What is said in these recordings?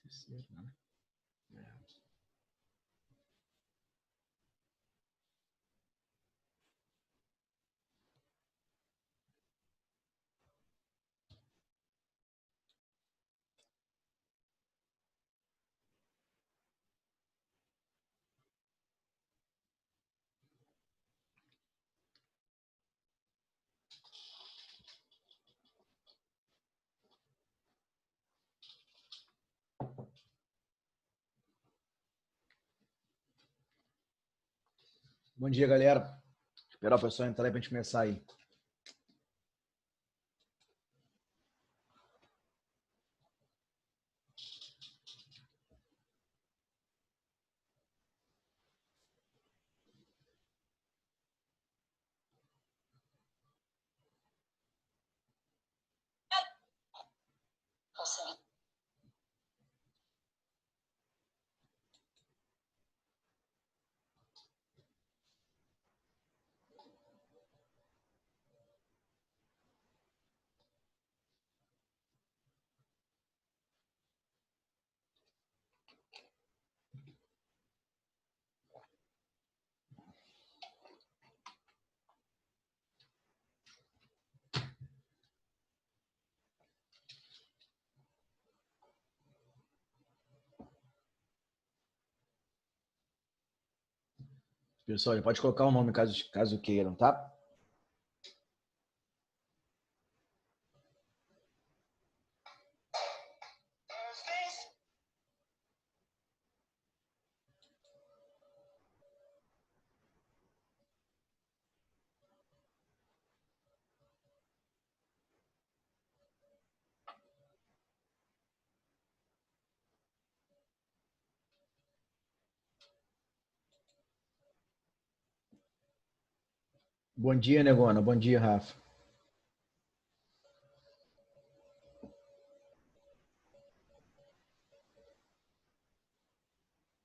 Terceiro, né? Bom dia, galera. Esperar o pessoal entrar aí para a gente começar aí. Pessoal, já pode colocar o nome caso queiram, tá? Bom dia, Negona. Bom dia, Rafa.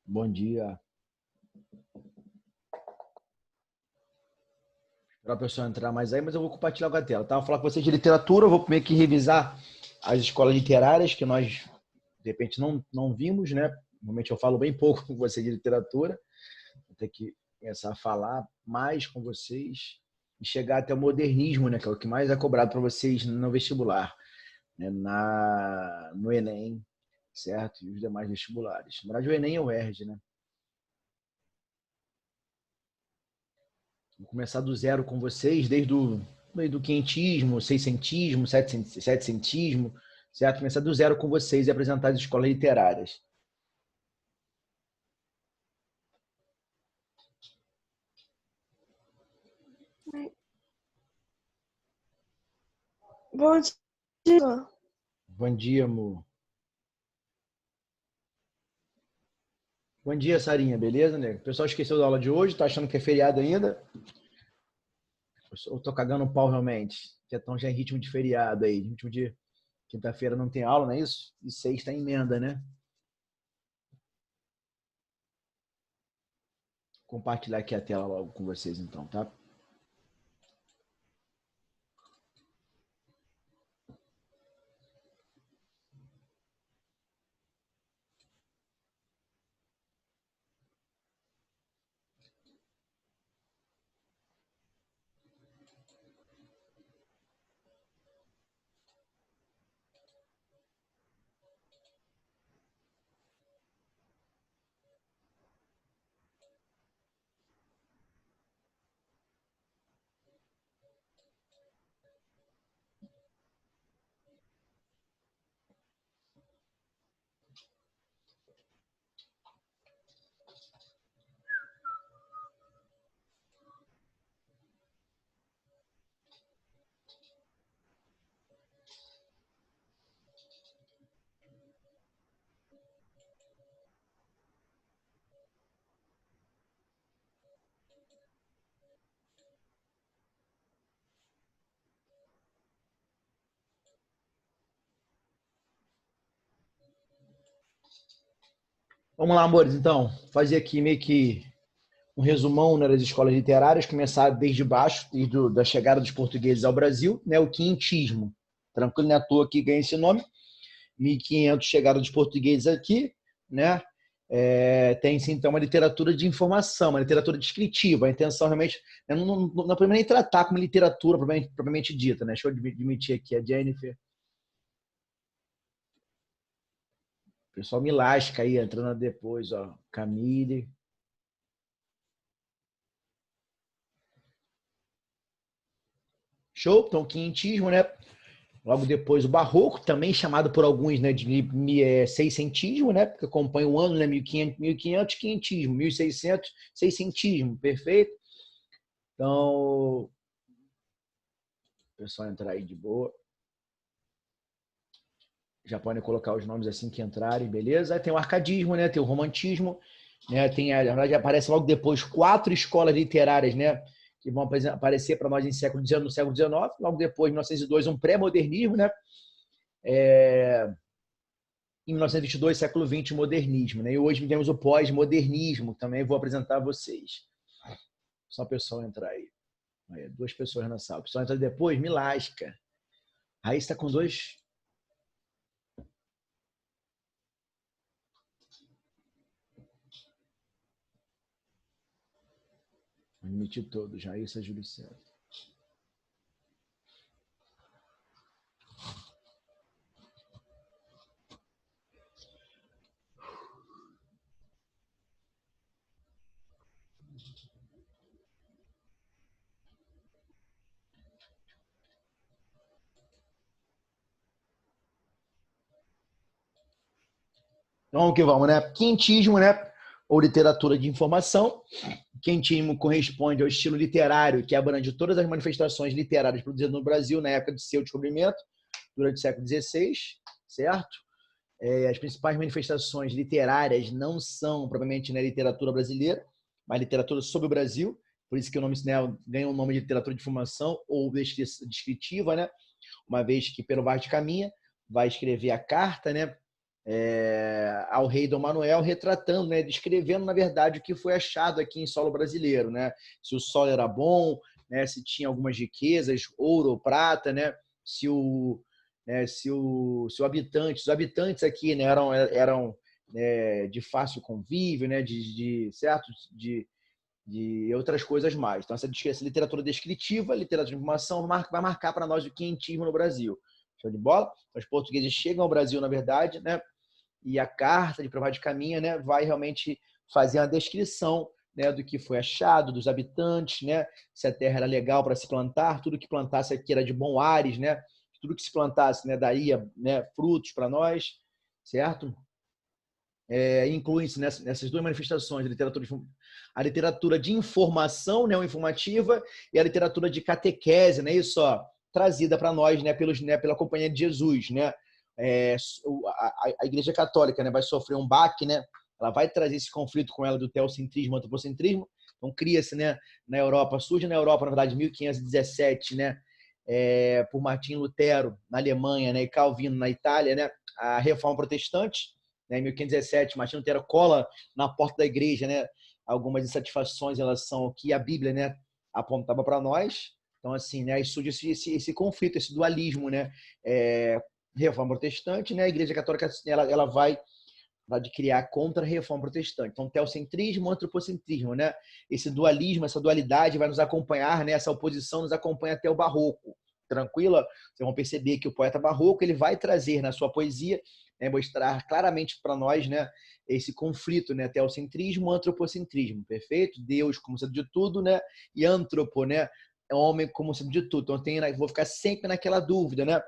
Bom dia. Para o pessoal entrar mais aí, mas eu vou compartilhar com a tela, tá? Vou falar com vocês de literatura, eu vou meio que revisar as escolas literárias que nós, de repente, não vimos, né? Normalmente eu falo bem pouco com vocês de literatura. Vou ter que começar a falar mais com vocês e chegar até o modernismo, né? Que é o que mais é cobrado para vocês no vestibular, né? No Enem, certo? E os demais vestibulares. Na verdade, o Enem é o ERJ, né? Vou começar do zero com vocês, desde do quinhentismo, seiscentismo, setecentismo, certo? Começar do zero com vocês e apresentar as escolas literárias. Bom dia. Bom dia, amor. Bom dia, Sarinha, beleza, né? O pessoal esqueceu da aula de hoje, tá achando que é feriado ainda? Eu tô cagando um pau realmente. Já estão já em ritmo de feriado aí. Ritmo de quinta-feira não tem aula, não é isso? E sexta é emenda, né? Vou compartilhar aqui a tela logo com vocês então, tá? Vamos lá, amores, então. Fazer aqui meio que um resumão, né, das escolas literárias, começar desde baixo, da chegada dos portugueses ao Brasil, né, o quinhentismo. Tranquilo, não é à toa que ganha esse nome. 1500 chegaram dos portugueses aqui, né? Tem-se, então, uma literatura de informação, uma literatura descritiva. A intenção, realmente, não é nem tratar como literatura propriamente dita, né? Deixa eu admitir aqui a Jennifer. O pessoal me lasca aí, entrando depois, ó. Camille. Show? Então, quinhentismo, né? Logo depois o barroco, também chamado por alguns, né, de seiscentismo, né? Porque acompanha o ano, né? 1500, quinhentismo, 1600, seiscentismo, perfeito? Então, o pessoal entrar aí de boa. Já podem colocar os nomes assim que entrarem, beleza? Aí tem o arcadismo, né? Tem o romantismo, né? Tem, na verdade, aparece logo depois 4 escolas literárias, né? Que vão aparecer para nós no século XIX. Logo depois, em 1902, um pré-modernismo, né? Em 1922, século XX, modernismo, né? E hoje temos o pós-modernismo, também vou apresentar a vocês. Só o pessoal entrar aí. 2 pessoas na sala. O pessoal entra depois, me lasca. Aí está com 2. Admitir todos, já isso é Júlio César. Então, vamos que vamos, né? Quintismo, né? Ou literatura de informação. Quintismo corresponde ao estilo literário que abrange todas as manifestações literárias produzidas no Brasil na época de seu descobrimento, durante o século XVI, certo? As principais manifestações literárias não são propriamente na literatura brasileira, mas literatura sobre o Brasil, por isso que o nome, né, ganha o nome de literatura de informação ou descritiva, né? Uma vez que pelo Vaz de Caminha vai escrever a carta, né, ao rei Dom Manuel, retratando, né, descrevendo, na verdade, o que foi achado aqui em solo brasileiro, né? Se o solo era bom, né, se tinha algumas riquezas, ouro ou prata, né? Se os habitantes aqui, né, eram de fácil convívio, né, certo? De outras coisas mais. Então, essa literatura descritiva, literatura de informação, vai marcar para nós o quinhentismo no Brasil. Show de bola? Os portugueses chegam ao Brasil, na verdade, né? E a carta de Vaz de Caminha, né, vai realmente fazer uma descrição, né, do que foi achado, dos habitantes, né? Se a terra era legal para se plantar, tudo que plantasse aqui era de bom ares, né? Tudo que se plantasse, né, daria, né, frutos para nós, certo? Incluem-se nessas 2 manifestações a literatura de informação, né, informativa, e a literatura de catequese, né, isso, ó, trazida para nós, né, pela Companhia de Jesus, né? A Igreja Católica, né, vai sofrer um baque, né? Ela vai trazer esse conflito com ela do teocentrismo, antropocentrismo. Então cria-se, né, na Europa, surge na Europa, na verdade, em 1517, né, por Martim Lutero na Alemanha, né, e Calvino na Itália, né, a Reforma Protestante. Em 1517, Martim Lutero cola na porta da igreja, né, algumas insatisfações em relação ao que a Bíblia, né, apontava para nós. Então, assim, né, aí surge esse conflito, esse dualismo, né, Reforma Protestante, né, a Igreja Católica ela vai de criar contra a Reforma Protestante. Então, teocentrismo, antropocentrismo, né, esse dualismo, essa dualidade vai nos acompanhar, né, essa oposição nos acompanha até o Barroco. Tranquila? Vocês vão perceber que o poeta barroco ele vai trazer na sua poesia, né, mostrar claramente para nós, né, esse conflito, né, teocentrismo, antropocentrismo, perfeito? Deus como centro de tudo, né, e antropo, né, homem como centro de tudo. Então vou ficar sempre naquela dúvida, né?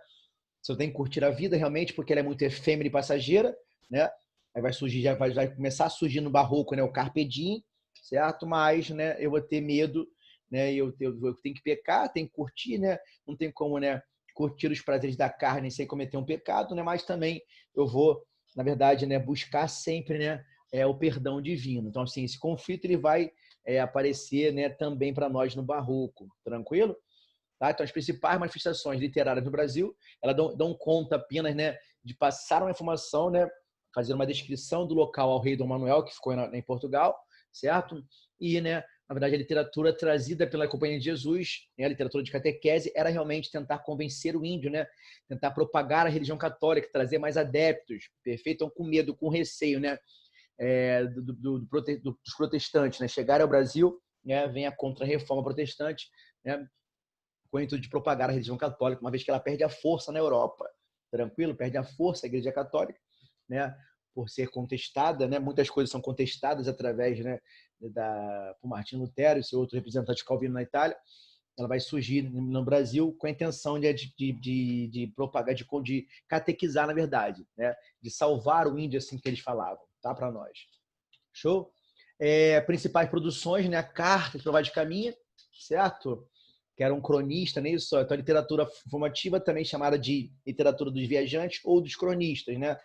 Se eu tenho que curtir a vida realmente porque ela é muito efêmera e passageira, né? Aí vai surgir, já vai começar a surgir no barroco, né, o carpe diem, certo? Mas, né, eu vou ter medo, né? Eu tenho que pecar, tenho que curtir, né? Não tem como, né, curtir os prazeres da carne sem cometer um pecado, né? Mas também eu vou, na verdade, né, buscar sempre, né, o perdão divino. Então, assim, esse conflito ele vai aparecer, né, também para nós no barroco, tranquilo? Tá? Então, as principais manifestações literárias no Brasil, elas dão conta apenas, né, de passar uma informação, né, fazer uma descrição do local ao rei Dom Manuel, que ficou em Portugal, certo? E, né, na verdade, a literatura trazida pela Companhia de Jesus, né, a literatura de catequese, era realmente tentar convencer o índio, né, tentar propagar a religião católica, trazer mais adeptos, perfeito? Então, com medo, com receio, né, dos protestantes, né, chegarem ao Brasil, né, vem a contra-reforma protestante, né, com o intuito de propagar a religião católica, uma vez que ela perde a força na Europa. Tranquilo? Perde a força a Igreja Católica, né? Por ser contestada, né? Muitas coisas são contestadas através, né, por Martinho Lutero e seu outro representante Calvino na Itália. Ela vai surgir no Brasil com a intenção de propagar, de catequizar, na verdade, né? De salvar o índio, assim que eles falavam, tá? Para nós. Show? Principais produções, né? A Carta que Provai de Caminha, certo? Que era um cronista, nem isso. Então, a literatura formativa, também chamada de literatura dos viajantes ou dos cronistas, né?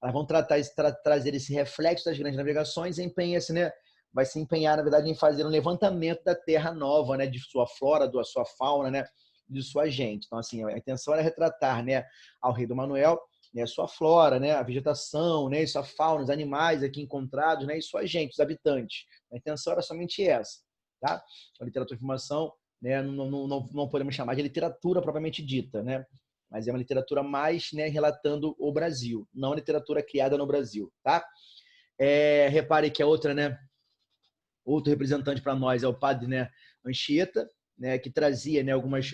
Elas vão trazer esse reflexo das grandes navegações e empenha-se, né? Vai se empenhar, na verdade, em fazer um levantamento da terra nova, né? De sua flora, da sua fauna, né? De sua gente. Então, assim, a intenção era retratar, né? Ao rei do Manuel, né? Sua flora, né? A vegetação, né? Sua fauna, os animais aqui encontrados, né? E sua gente, os habitantes. A intenção era somente essa, tá? A literatura de informação, né? Não podemos chamar de literatura propriamente dita, né? Mas é uma literatura mais, né, relatando o Brasil, não a literatura criada no Brasil, tá? Repare que a outra, né, outro representante para nós é o padre, né, Anchieta, né, que trazia, né, algumas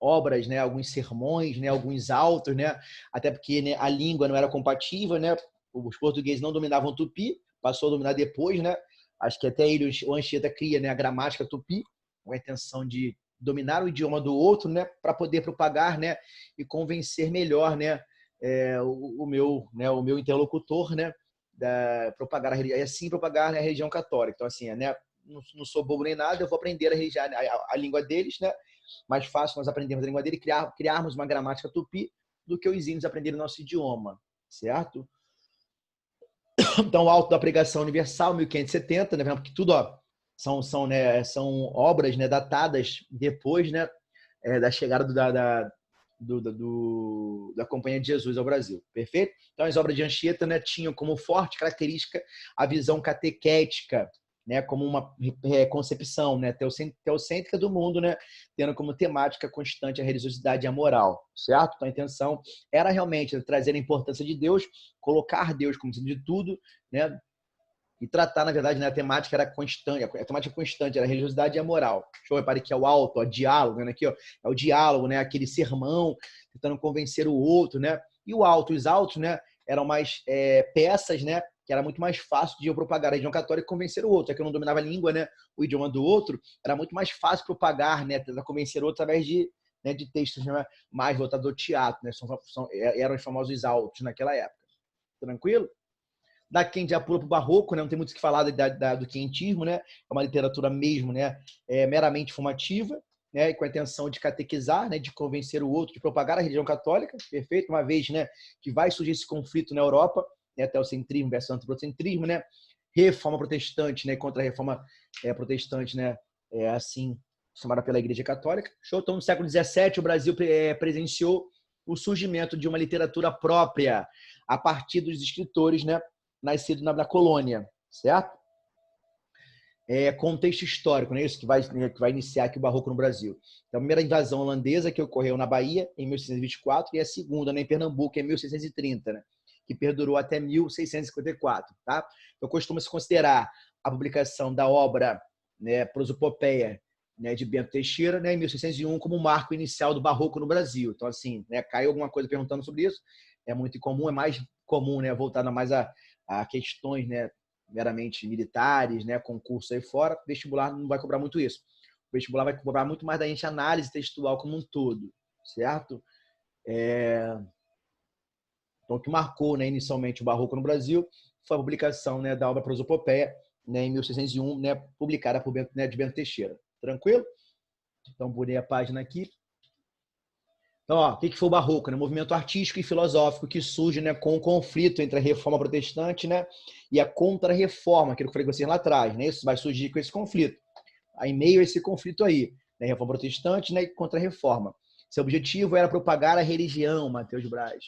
obras, né, alguns sermões, né, alguns autos, né, até porque, né, a língua não era compatível, né, os portugueses não dominavam o tupi, passou a dominar depois, né, acho que até ele, o Anchieta, cria, né, a gramática tupi, com a intenção de dominar o idioma do outro, né, para poder propagar, né, e convencer melhor, né, o meu interlocutor, né, propagar a religião católica. Então, assim, né, não sou bobo nem nada, eu vou aprender a língua deles, né? Mais fácil nós aprendermos a língua dele, criarmos uma gramática tupi do que os índios aprenderem o nosso idioma, certo? Então, o Alto da Pregação Universal, 1570, né? Porque tudo, ó, são obras, né, datadas depois, né, da chegada da Companhia de Jesus ao Brasil. Perfeito? Então, as obras de Anchieta, né, tinham como forte característica a visão catequética, né, como uma concepção, né, teocêntrica do mundo, né, tendo como temática constante a religiosidade e a moral, certo? Então, a intenção era realmente trazer a importância de Deus, colocar Deus como sendo de tudo, né, e tratar, na verdade, né, a temática era constante, a temática constante era a religiosidade e a moral. Deixa eu reparar que é o alto, ó, diálogo, né, aqui, ó, é o diálogo, né, aquele sermão, tentando convencer o outro, né, e os altos, né, eram mais peças, né, que era muito mais fácil de eu propagar a religião católica e convencer o outro, é que eu não dominava a língua, né, o idioma do outro, era muito mais fácil propagar, né, tentar convencer o outro através de textos, né, mais voltados ao teatro, né, eram os famosos altos naquela época. Tranquilo? Da quem já pula para o barroco, né? Não tem muito o que falar do quentismo, né? É uma literatura mesmo, né? Meramente formativa, né? E com a intenção de catequizar, né? De convencer o outro, de propagar a religião católica, perfeito? Uma vez, né? Que vai surgir esse conflito na Europa, né? Até o centrismo versus antropocentrismo, né? Reforma protestante, né? Contra a reforma protestante, né? Assim chamada pela Igreja Católica. Show. Então, no século XVII, o Brasil presenciou o surgimento de uma literatura própria a partir dos escritores, né? Nascido na colônia, certo? Contexto histórico, né? Isso que vai iniciar aqui o Barroco no Brasil. Então, a primeira invasão holandesa que ocorreu na Bahia em 1624 e a segunda, né, em Pernambuco em 1630, né? Que perdurou até 1654, tá? Então, costuma-se considerar a publicação da obra, né, Prosopopeia, né, de Bento Teixeira, né, em 1601 como o marco inicial do Barroco no Brasil. Então, assim, né, caiu alguma coisa perguntando sobre isso. É muito incomum, é mais comum, né, voltada mais a questões, né, meramente militares, né, concurso aí fora. Vestibular não vai cobrar muito isso. O vestibular vai cobrar muito mais da gente análise textual como um todo, certo? Então, o que marcou, né, inicialmente o Barroco no Brasil foi a publicação, né, da obra Prosopopeia, né, em 1601, né, publicada por Bento, né, de Bento Teixeira. Tranquilo? Então, pulei a página aqui. Então, ó, o que foi o Barroco? Né? Um movimento artístico e filosófico que surge, né, com o conflito entre a reforma protestante, né, e a contra-reforma, aquilo que eu falei com vocês lá atrás. Né? Isso vai surgir com esse conflito. Aí, em meio a esse conflito aí, né, reforma protestante, né, e contra-reforma. Seu objetivo era propagar a religião, Mateus Braz.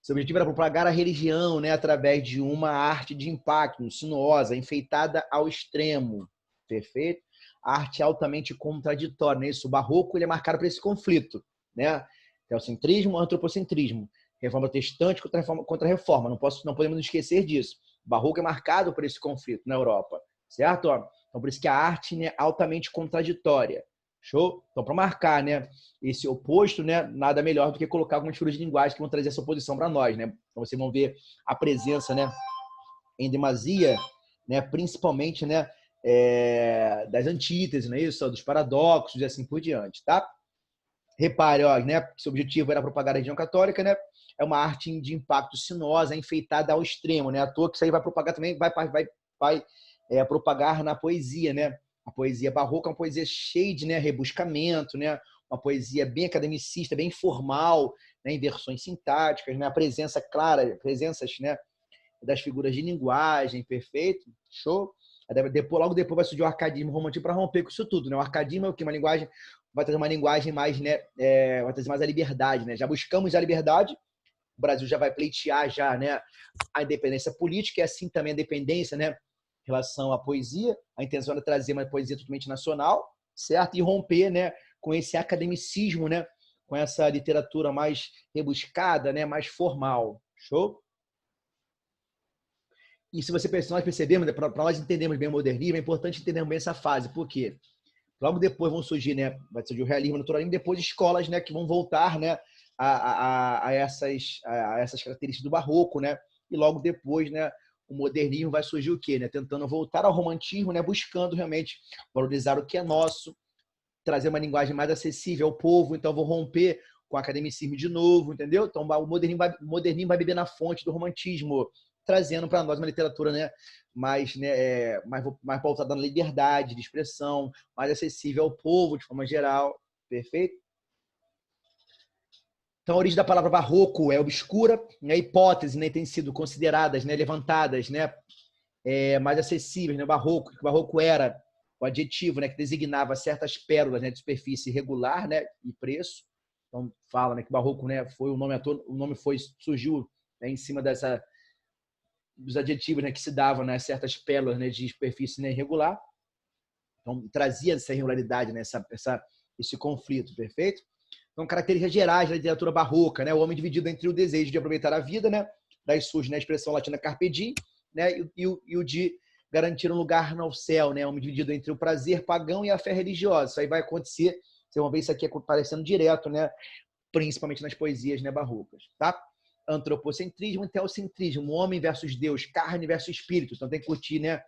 Seu objetivo era propagar a religião, né, através de uma arte de impacto, sinuosa, enfeitada ao extremo. Perfeito? A arte altamente contraditória, né? Isso, o barroco ele é marcado por esse conflito, né? Teocentrismo, antropocentrismo, reforma protestante contra a reforma. Não podemos esquecer disso. O barroco é marcado por esse conflito na Europa, certo? Então, por isso que a arte, né, é altamente contraditória. Show? Então, para marcar, né, esse oposto, né, nada melhor do que colocar algumas figuras de linguagem que vão trazer essa oposição para nós, né? Então, vocês vão ver a presença, né, em demasia, né, principalmente, né, das antíteses, né, isso, dos paradoxos e assim por diante, tá? Repare, ó, né, que seu objetivo era propagar a religião católica, né? É uma arte de impacto sinuosa, enfeitada ao extremo, né? À toa que isso aí vai propagar também, vai propagar na poesia, né? A poesia barroca é uma poesia cheia de, né, rebuscamento, né? Uma poesia bem academicista, bem formal, né, em versões sintáticas, né? A presença clara, presenças, né, das figuras de linguagem, perfeito? Show? Logo depois vai surgir o arcadismo romântico para romper com isso tudo, né? O arcadismo é o que? Uma linguagem, vai trazer uma linguagem mais, né? Vai trazer mais a liberdade, né? Já buscamos a liberdade, o Brasil já vai pleitear já, né, a independência política e assim também a dependência, né, em relação à poesia. A intenção é trazer uma poesia totalmente nacional, certo? E romper, né, com esse academicismo, né, com essa literatura mais rebuscada, né, mais formal. Show? E se nós percebemos, né, para nós entendermos bem o modernismo, é importante entendermos bem essa fase. Por quê? Logo depois vão surgir, né, vai surgir o realismo, o naturalismo, depois escolas, né, que vão voltar, né, a essas características do barroco, né? E logo depois, né, o modernismo vai surgir o quê, né? Tentando voltar ao romantismo, né, buscando realmente valorizar o que é nosso, trazer uma linguagem mais acessível ao povo. Então vou romper com o academicismo de novo, entendeu? Então o modernismo vai beber na fonte do romantismo, trazendo para nós uma literatura, né, mais pautada na liberdade de expressão, mais acessível ao povo de forma geral. Perfeito? Então, a origem da palavra barroco é obscura, né? Hipóteses, né, têm sido consideradas, né, levantadas, né, mais acessíveis. Né? O barroco era o adjetivo, né, que designava certas pérolas, né, de superfície irregular, né, e preço. Então, fala, né, que o barroco, né, foi o nome surgiu, né, em cima dos adjetivos, né, que se davam, né, certas pérolas, né, de superfície, né, irregular. Então, trazia essa irregularidade, né, esse conflito, perfeito? Então, características gerais da literatura barroca, né? O homem dividido entre o desejo de aproveitar a vida, né? Daí surge, né, a expressão latina carpe diem, né? E o de garantir um lugar no céu, né? O homem dividido entre o prazer pagão e a fé religiosa. Isso aí vai acontecer, vocês vão ver isso aqui aparecendo direto, né? Principalmente nas poesias, né, barrocas, tá? Antropocentrismo e teocentrismo, homem versus Deus, carne versus espírito. Então tem que curtir, né?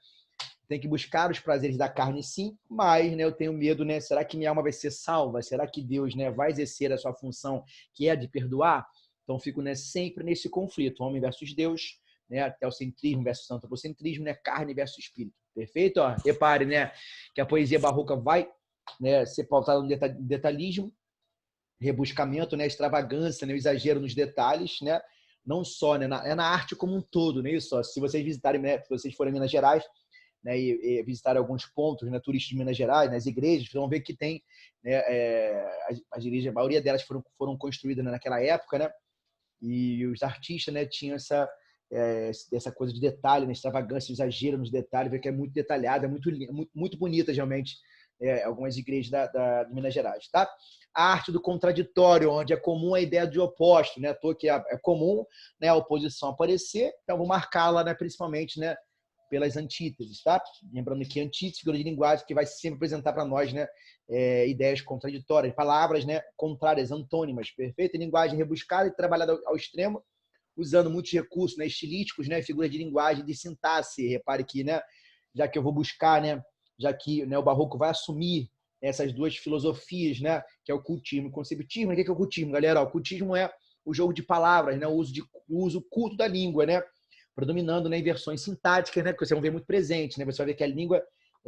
Tem que buscar os prazeres da carne, sim, mas, né, eu tenho medo, né? Será que minha alma vai ser salva? Será que Deus, né, vai exercer a sua função, que é a de perdoar? Então, fico, né, sempre nesse conflito, homem versus Deus, né, teocentrismo versus antropocentrismo, né, carne versus espírito. Perfeito? Ó, repare, né, que a poesia barroca vai, né, ser pautada no detalhismo, rebuscamento, né, extravagância, né, o exagero nos detalhes, né? Não só, né, na arte como um todo, né? Isso, ó, se vocês visitarem, né, se vocês forem em Minas Gerais, né, e visitar alguns pontos, né, turísticos de Minas Gerais, nas igrejas, vocês vão ver que tem, né, as igrejas, a maioria delas foram construídas, né, naquela época, né, e os artistas, né, tinham essa coisa de detalhe, né, extravagância, exagero nos detalhes, que é muito detalhada, muito bonita, realmente, algumas igrejas de Minas Gerais, tá? A arte do contraditório, onde é comum a ideia de oposto, né? À toa que é comum, né, a oposição aparecer, então vou marcá-la, né, principalmente, né, pelas antíteses, tá? Lembrando que antítese, figura de linguagem, que vai sempre apresentar para nós, né, ideias contraditórias, palavras, né, contrárias, antônimas, perfeito? Linguagem rebuscada e trabalhada ao extremo, usando muitos recursos, né, estilísticos, né, figuras de linguagem, de sintaxe. Repare que, né, já que eu vou buscar, né, já que, né, o barroco vai assumir essas duas filosofias, né, que é o cultismo e o conceptismo. O que é o cultismo, galera? O cultismo é o jogo de palavras, né, o uso culto da língua, né, predominando, né, em versões sintáticas, né, que você vai ver muito presente, né, você vai ver que a língua,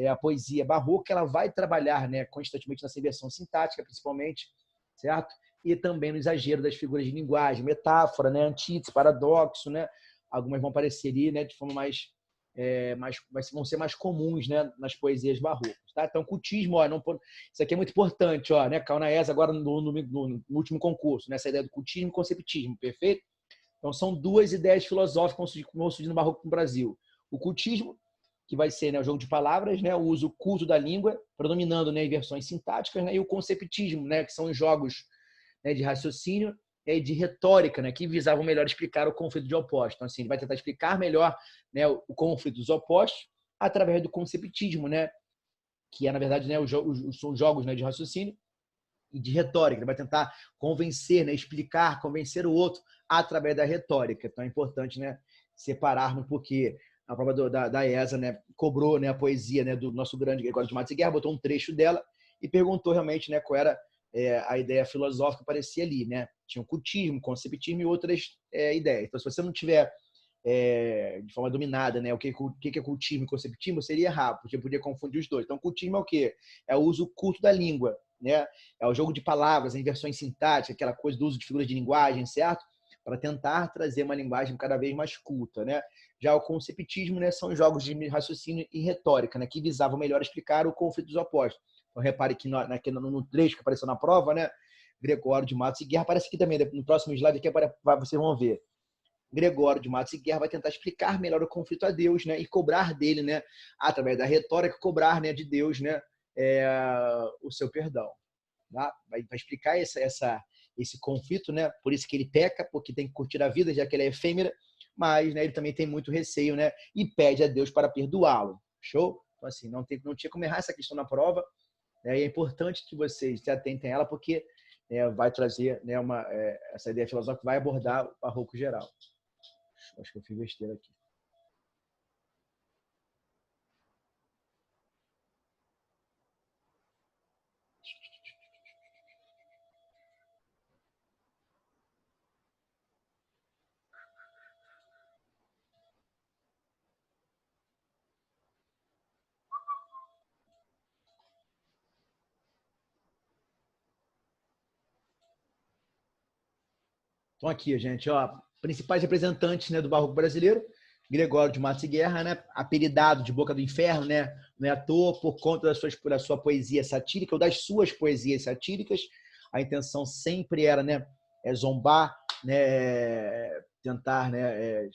a poesia barroca, ela vai trabalhar, né, constantemente nessa inversão sintática, principalmente, certo? E também no exagero das figuras de linguagem, metáfora, né, antítese, paradoxo, né, algumas vão aparecer ali, né, de forma vão ser mais comuns, né, nas barrocas, tá? Então, cultismo, ó, isso aqui é muito importante, ó, né, caiu na ESA agora no último concurso, né, essa ideia do cultismo e conceptismo, perfeito? Então, são duas ideias filosóficas que vão surgir no Barroco no Brasil. O cultismo, que vai ser, né, o jogo de palavras, né, o uso culto da língua, predominando, né, em versões sintáticas, né, e o conceptismo, né, que são os jogos, né, de raciocínio e de retórica, né, que visavam melhor explicar o conflito de opostos. Então, assim, ele vai tentar explicar melhor, né, o conflito dos opostos através do conceptismo, né, que é, na verdade, né, os jogos, né, de raciocínio e de retórica. Ele vai tentar convencer, né, explicar, convencer o outro através da retórica. Então é importante, né, separarmos, porque a prova da ESA, né, cobrou, né, a poesia, né, do nosso grande Gregório de Matos e Guerra, botou um trecho dela e perguntou realmente, né, qual era a ideia filosófica que aparecia ali, né? Tinha o cultismo, o conceptismo e outras ideias. Então, se você não tiver de forma dominada, né, o que é cultismo e conceptismo, seria errado, porque podia confundir os dois. Então, cultismo é o quê? É o uso culto da língua, né? É o jogo de palavras, a inversões sintáticas, aquela coisa do uso de figuras de linguagem, certo? Para tentar trazer uma linguagem cada vez mais culta, né? Já o conceptismo, né, são jogos de raciocínio e retórica, né, que visavam melhor explicar o conflito dos opostos. Então, repare que no trecho que apareceu na prova, né, Gregório de Matos e Guerra, aparece aqui também, no próximo slide aqui vocês vão ver. Gregório de Matos e Guerra vai tentar explicar melhor o conflito a Deus, né, e cobrar dele, né, através da retórica, cobrar, né, de Deus, né, o seu perdão. Tá? Vai explicar esse conflito, né? Por isso que ele peca, porque tem que curtir a vida, já que ele é efêmera, mas, né, ele também tem muito receio, né? E pede a Deus para perdoá-lo. Show? Então, assim, não tinha como errar essa questão na prova, né? E é importante que vocês se atentem a ela, porque vai trazer, né, essa ideia filosófica vai abordar o barroco geral. Acho que eu fiz besteira aqui. Então aqui, gente, ó, principais representantes, né, do barroco brasileiro: Gregório de Matos e Guerra, né, apelidado de Boca do Inferno, né, não é à toa, por conta da sua poesia satírica ou das suas poesias satíricas. A intenção sempre era, né, zombar, né, tentar, né,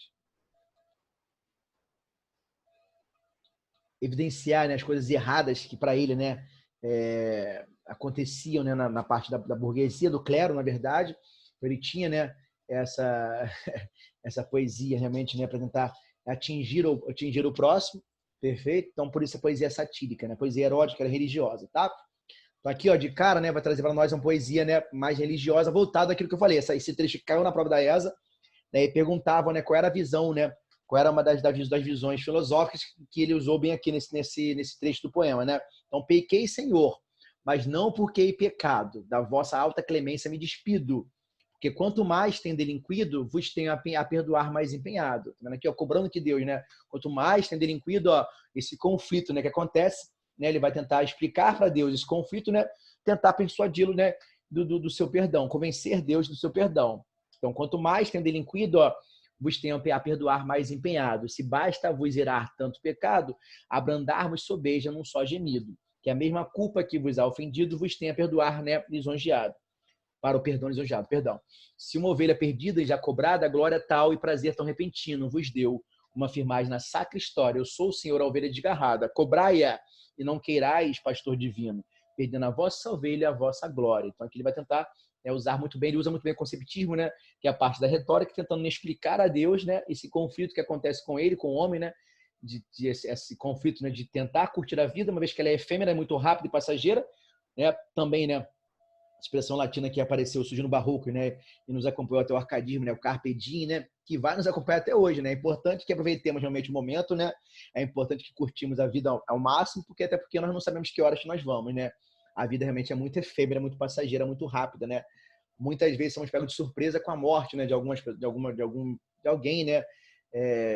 evidenciar, né, as coisas erradas que para ele, né, aconteciam, né, na parte da burguesia, do clero, na verdade. Então, ele tinha, né, essa essa poesia realmente, né, para tentar atingir o próximo, perfeito? Então, por isso a poesia satírica, né, poesia erótica, religiosa, tá? Então, aqui, ó, de cara, né, vai trazer para nós uma poesia, né, mais religiosa, voltada àquilo que eu falei. Esse trecho que caiu na prova da ESA, né, e perguntavam, né, qual era a visão, né, qual era uma das visões filosóficas que ele usou bem aqui nesse trecho do poema, né? Então, pequei, Senhor, mas não porque hei pecado, da vossa alta clemência me despido, porque quanto mais tem delinquido, vos tenho a perdoar mais empenhado. Tá vendo aqui, ó, cobrando que Deus, né? Quanto mais tem delinquido, ó, esse conflito, né, que acontece, né, ele vai tentar explicar para Deus esse conflito, né? Tentar persuadi-lo, né, do seu perdão, convencer Deus do seu perdão. Então, quanto mais tem delinquido, ó, vos tenham a perdoar mais empenhado. Se basta vos irar tanto pecado, abrandarmos sobeja num só gemido. Que a mesma culpa que vos há ofendido vos tenha a perdoar, né, lisonjeado. Para o perdão lisonjeado, perdão. Se uma ovelha perdida e já cobrada, glória tal e prazer tão repentino vos deu uma firmagem na sacra história. Eu sou o Senhor, a ovelha desgarrada. Cobrai-a e não queirais, pastor divino, perdendo a vossa ovelha, a vossa glória. Então aqui ele vai tentar usar muito bem, ele usa muito bem o conceptismo, né, que é a parte da retórica, tentando explicar a Deus, né, esse conflito que acontece com ele, com o homem, né, esse conflito, né, de tentar curtir a vida, uma vez que ela é efêmera, é muito rápida e passageira, né, também, né, expressão latina que apareceu, surgiu no barroco, né, e nos acompanhou até o arcadismo, né, o carpe diem, né, que vai nos acompanhar até hoje, né. É importante que aproveitemos realmente o momento, né. É importante que curtimos a vida ao máximo, até porque nós não sabemos que horas que nós vamos, né. A vida realmente é muito efêmera, muito passageira, muito rápida, né. Muitas vezes somos pegos de surpresa com a morte, né, de alguém, né,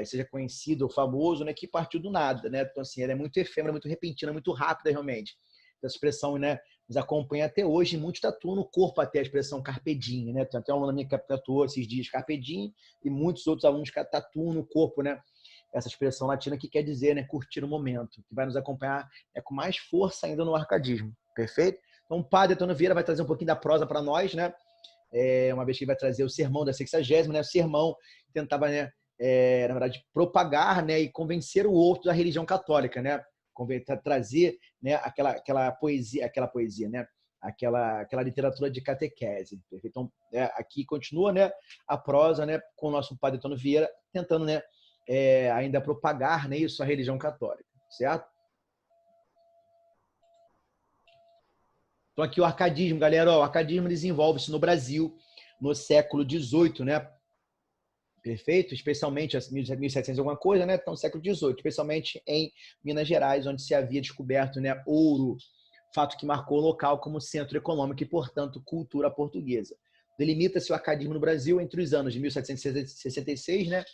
seja conhecido ou famoso, né, que partiu do nada, né. Então assim, ela é muito efêmera, muito repentina, muito rápida realmente. Essa expressão, né, nos acompanha até hoje, e muitos tatuam no corpo até a expressão carpe diem, né? Tem até um aluno minha que tatuou esses dias carpe diem, e muitos outros alunos que tatuam no corpo, né, essa expressão latina que quer dizer, né, curtir o momento, que vai nos acompanhar com mais força ainda no arcadismo, perfeito? Então o padre Antônio Vieira vai trazer um pouquinho da prosa para nós, né? uma vez que ele vai trazer o sermão da 60ª, né? O sermão tentava, né, na verdade, propagar, né, e convencer o outro da religião católica, né? Trazer, né, aquela poesia, né? Aquela literatura de catequese. Então, aqui continua, né, a prosa, né, com o nosso padre Antônio Vieira, tentando, né, ainda propagar, né, isso, a religião católica, certo? Então, aqui o arcadismo, galera, o arcadismo desenvolve-se no Brasil no século XVIII, né? Perfeito? Especialmente 1700 alguma coisa, né? Então, século XVIII, especialmente em Minas Gerais, onde se havia descoberto, né, ouro, fato que marcou o local como centro econômico e, portanto, cultura portuguesa. Delimita-se o arcadismo no Brasil entre os anos de 1766, né?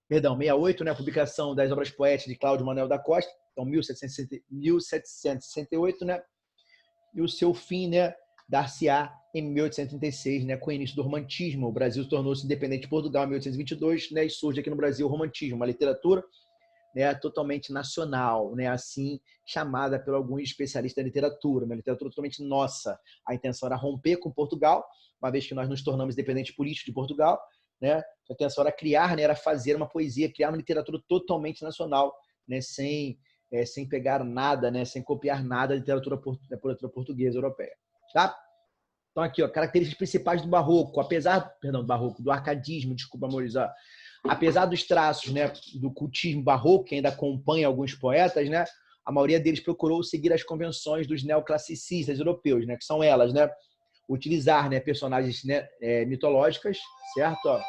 Perdão, 68, né? A publicação das obras poéticas de Cláudio Manuel da Costa, então 1768, né? E o seu fim, né, dar-se-á em 1836, né, com o início do romantismo. O Brasil tornou-se independente de Portugal em 1822, né, e surge aqui no Brasil o romantismo, uma literatura, né, totalmente nacional, né, assim chamada por alguns especialistas da literatura, uma literatura totalmente nossa. A intenção era romper com Portugal, uma vez que nós nos tornamos independentes políticos de Portugal, né, a intenção era criar, né, era fazer uma poesia, criar uma literatura totalmente nacional, né, sem pegar nada, né, sem copiar nada da literatura portuguesa europeia, tá? Então aqui, ó, características principais do barroco, do arcadismo, desculpa, Maurizão. Apesar dos traços, né, do cultismo barroco, que ainda acompanha alguns poetas, né, a maioria deles procurou seguir as convenções dos neoclassicistas europeus, né, que são elas, né, utilizar, né, personagens, né, mitológicas, certo? Ó.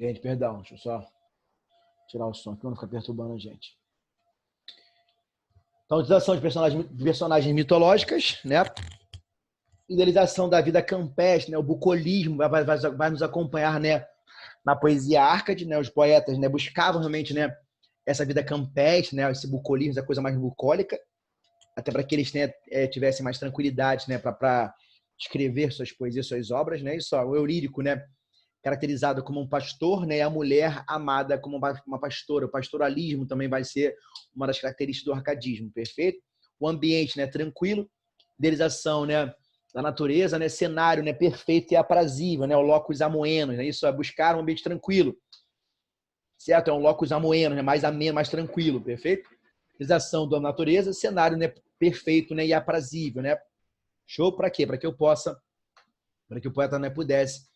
Gente, perdão, deixa eu só tirar o som, que não fica perturbando a gente. Então, utilização de personagens mitológicas, né? Idealização da vida campestre, né? O bucolismo vai nos acompanhar, né, na poesia Árcade, né? Os poetas, né, buscavam realmente, né, essa vida campestre, né, esse bucolismo, essa coisa mais bucólica, até para que eles, né, tivessem mais tranquilidade, né, para escrever suas poesias, suas obras, né? Isso, ó, o Eurírico, né, caracterizado como um pastor, né, e a mulher amada como uma pastora. O pastoralismo também vai ser uma das características do arcadismo, perfeito? O ambiente, né, tranquilo, idealização, né, da natureza, né, cenário, né, perfeito e aprazível, né, o locus amoenos, né, isso é buscar um ambiente tranquilo, certo? É um locus amoenos, né, mais ameno, mais tranquilo, perfeito? Idealização da natureza, cenário, né, perfeito, né, e aprazível, né? Show para quê? Para que o poeta, né, pudesse,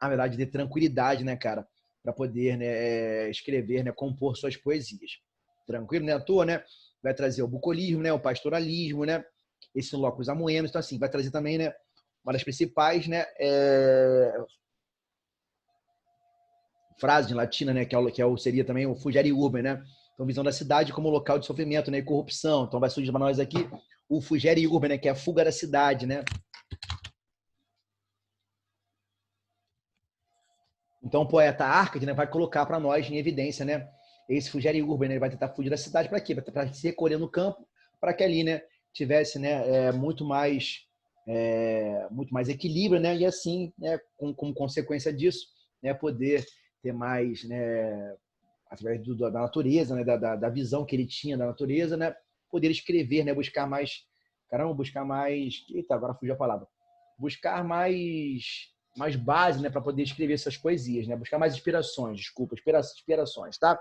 na verdade, ter tranquilidade, né, cara, para poder, né, escrever, né, compor suas poesias. Tranquilo, né, à toa, né? Vai trazer o bucolismo, né, o pastoralismo, né, esse locus amoenos, então assim, vai trazer também, né, uma das principais, né, frases em latina, né, seria também o fugere urbem, né? Então, visão da cidade como local de sofrimento, né, e corrupção. Então, vai surgir para nós aqui o fugere urbem, né, que é a fuga da cidade, né? Então, o poeta Árcade, né, vai colocar para nós em evidência, né, esse fugere urbem, né, ele vai tentar fugir da cidade para quê? Para se recolher no campo, para que ali, né, tivesse, né, muito mais equilíbrio, né, e assim, né, como consequência disso, né, poder ter mais, né, através da natureza, né, da visão que ele tinha da natureza, né, poder escrever, né, buscar mais, eita, agora fugiu a palavra, buscar mais base, né, para poder escrever essas poesias, né, buscar mais inspirações, desculpa, inspirações, tá?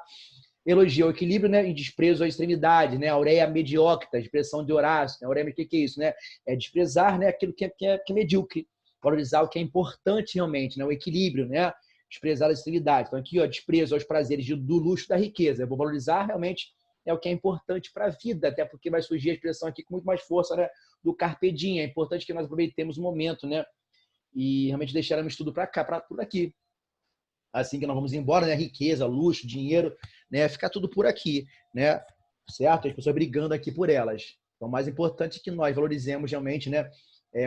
Elogia o equilíbrio, né, e desprezo a extremidade, né, aureia mediocta, a expressão de Horácio, né, aureia, o que é isso, né? É desprezar, né, aquilo que é medíocre, valorizar o que é importante realmente, né, o equilíbrio, né, desprezar a extremidade. Então aqui, ó, desprezo aos prazeres do luxo da riqueza. Eu vou valorizar realmente o que é importante para a vida, até porque vai surgir a expressão aqui com muito mais força, né, do carpe diem. É importante que nós aproveitemos o momento, né, e realmente deixarmos tudo para cá, para por aqui. Assim que nós vamos embora, né, riqueza, luxo, dinheiro, né, ficar tudo por aqui, né, certo? As pessoas brigando aqui por elas. Então, o mais importante é que nós valorizemos realmente, né,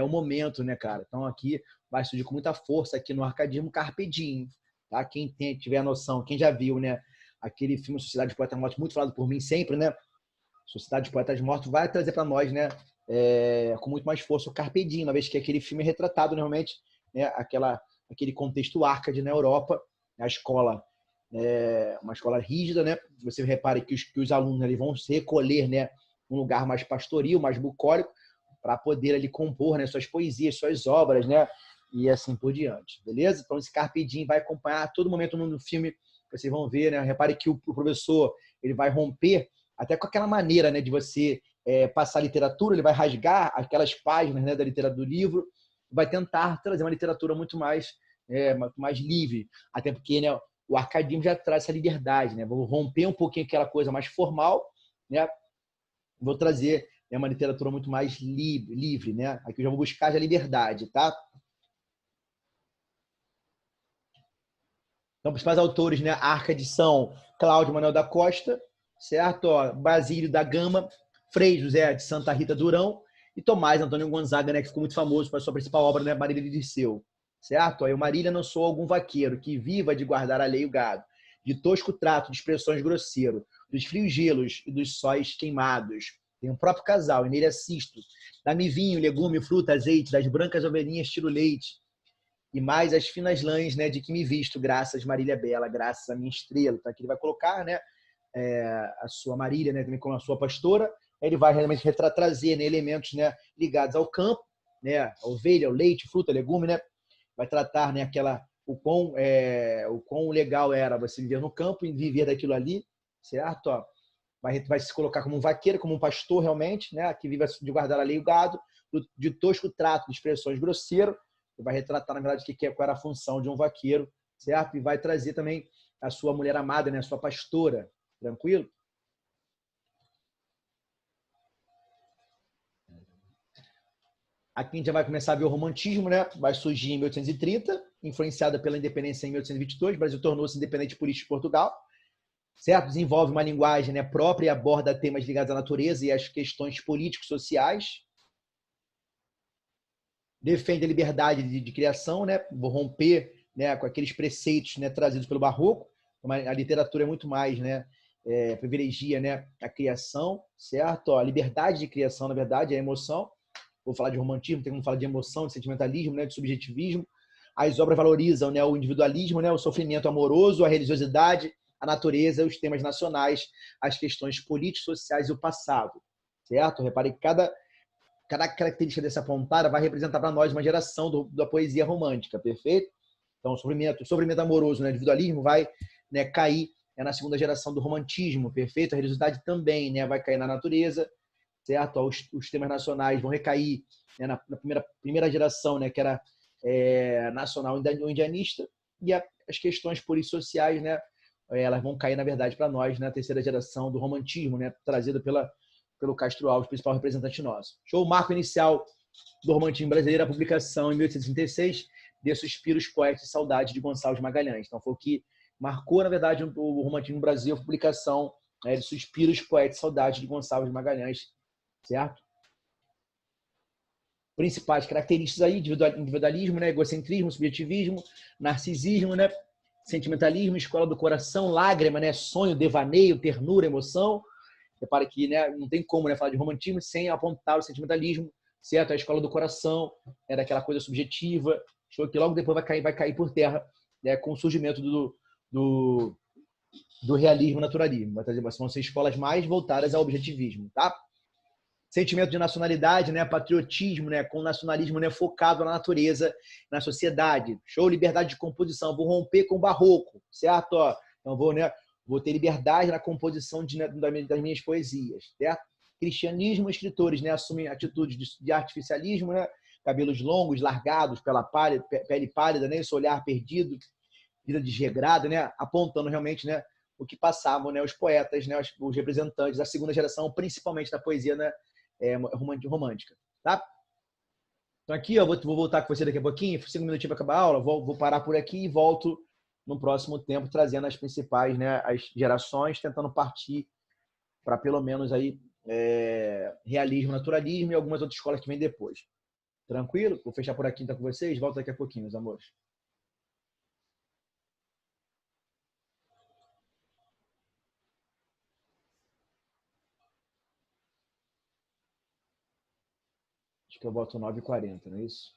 o momento, né, cara? Então, aqui vai surgir com muita força aqui no arcadismo carpe diem, tá? Quem tiver a noção, quem já viu, né, aquele filme Sociedade dos Poetas Mortos, muito falado por mim sempre, né? Sociedade dos Poetas Mortos vai trazer para nós, né, com muito mais força o Carpe Diem, uma vez que aquele filme é retratado realmente, né, aquele contexto Arcade na Europa, a escola uma escola rígida, né? Você repare que os alunos ali vão se recolher, né, num lugar mais pastoril, mais bucólico, para poder ali compor, né, suas poesias, suas obras, né, e assim por diante, beleza? Então esse Carpe Diem vai acompanhar a todo momento no filme, vocês vão ver, né? Repare que o professor ele vai romper até com aquela maneira, né, de você passar literatura, ele vai rasgar aquelas páginas, né, da literatura do livro, vai tentar trazer uma literatura muito mais livre, até porque, né, o arcadismo já traz essa liberdade, né? Vou romper um pouquinho aquela coisa mais formal, né? Vou trazer, né, uma literatura muito mais livre, né? Aqui eu já vou buscar a liberdade, tá? Então, principais autores, né? Arcade são Cláudio Manuel da Costa, certo? Ó, Basílio da Gama, Frei José de Santa Rita Durão e Tomás Antônio Gonzaga, né? Que ficou muito famoso por sua principal obra, né? Marília de Dirceu, certo? Aí o Marília não sou algum vaqueiro que viva de guardar a lei e o gado, de tosco trato, de expressões grosseiro, dos frios gelos e dos sóis queimados. Tem um próprio casal, e nele assisto. Dá-me vinho, legume, fruta, azeite, das brancas ovelhinhas tiro leite, e mais as finas lãs, né, de que me visto, graças Marília Bela, graças à minha estrela. Então aqui ele vai colocar, né, a sua Marília, né, também como a sua pastora. Ele vai realmente trazer, né, elementos, né, ligados ao campo, né, a ovelha, o leite, fruta, legume, né, vai tratar, né, o quão legal era você viver no campo e viver daquilo ali, certo? Ó, vai se colocar como um vaqueiro, como um pastor realmente, né, que vive de guardar a lei e o gado, de tosco trato, de expressões grosseiro, vai retratar, na verdade, qual era a função de um vaqueiro, certo? E vai trazer também a sua mulher amada, né, a sua pastora, tranquilo? Aqui a gente já vai começar a ver o romantismo, né? Vai surgir em 1830, influenciada pela independência em 1822. O Brasil tornou-se independente político de Portugal, certo? Desenvolve uma linguagem, né, própria e aborda temas ligados à natureza e às questões políticos sociais. Defende a liberdade de criação, né? Vou romper, né, com aqueles preceitos, né, trazidos pelo Barroco. A literatura é muito mais, né, privilegia, né, a criação, certo? A liberdade de criação, na verdade, é a emoção. Vou falar de romantismo, tem como falar de emoção, de sentimentalismo, né, de subjetivismo. As obras valorizam, né, o individualismo, né, o sofrimento amoroso, a religiosidade, a natureza, os temas nacionais, as questões políticas, sociais e o passado, certo? Repare que cada característica dessa pontada vai representar para nós uma geração da poesia romântica, perfeito? Então, o sofrimento amoroso, né, o individualismo vai, né, cair na segunda geração do romantismo, perfeito? A religiosidade também, né, vai cair na natureza, certo? Os temas nacionais vão recair, né, na primeira geração, né, que era nacional indianista, e as questões polissociais, né, elas vão cair, na verdade, para nós na terceira geração do romantismo, né, trazida pelo Castro Alves, principal representante nosso. Show, marco inicial do romantismo brasileiro, a publicação em 1836 de Suspiros, Poetas e Saudades de Gonçalves Magalhães. Então foi o que marcou, na verdade, o romantismo no Brasil, a publicação, né, de Suspiros, Poetas e Saudades de Gonçalves Magalhães, certo? Principais características aí: individualismo, né, egocentrismo, subjetivismo, narcisismo, né, sentimentalismo, escola do coração, lágrima, né, sonho, devaneio, ternura, emoção. Repare que, né, não tem como, né, falar de romantismo sem apontar o sentimentalismo, certo? A escola do coração é daquela coisa subjetiva, que logo depois vai cair por terra, né, com o surgimento do, do realismo, naturalismo. Vão ser escolas mais voltadas ao objetivismo, tá? Sentimento de nacionalidade, né, patriotismo, né, com nacionalismo, né, focado na natureza, na sociedade. Show, liberdade de composição. Vou romper com o barroco, certo? Ó, então vou ter liberdade na composição das minhas poesias, certo? Cristianismo, escritores, né, assumem atitudes de artificialismo, né, cabelos longos, largados, pele pálida, né, esse olhar perdido, vida desregrada, né, apontando realmente, né, o que passavam, né, os poetas, né, os representantes da segunda geração, principalmente da poesia, né, romântica, tá? Então aqui, ó, vou voltar com você daqui a pouquinho, 5 minutinhos para acabar a aula, vou parar por aqui e volto no próximo tempo trazendo as principais, né, as gerações, tentando partir para pelo menos aí realismo, naturalismo e algumas outras escolas que vêm depois. Tranquilo? Vou fechar por aqui então com vocês, volto daqui a pouquinho, meus amores. que eu boto 9,40, não é isso?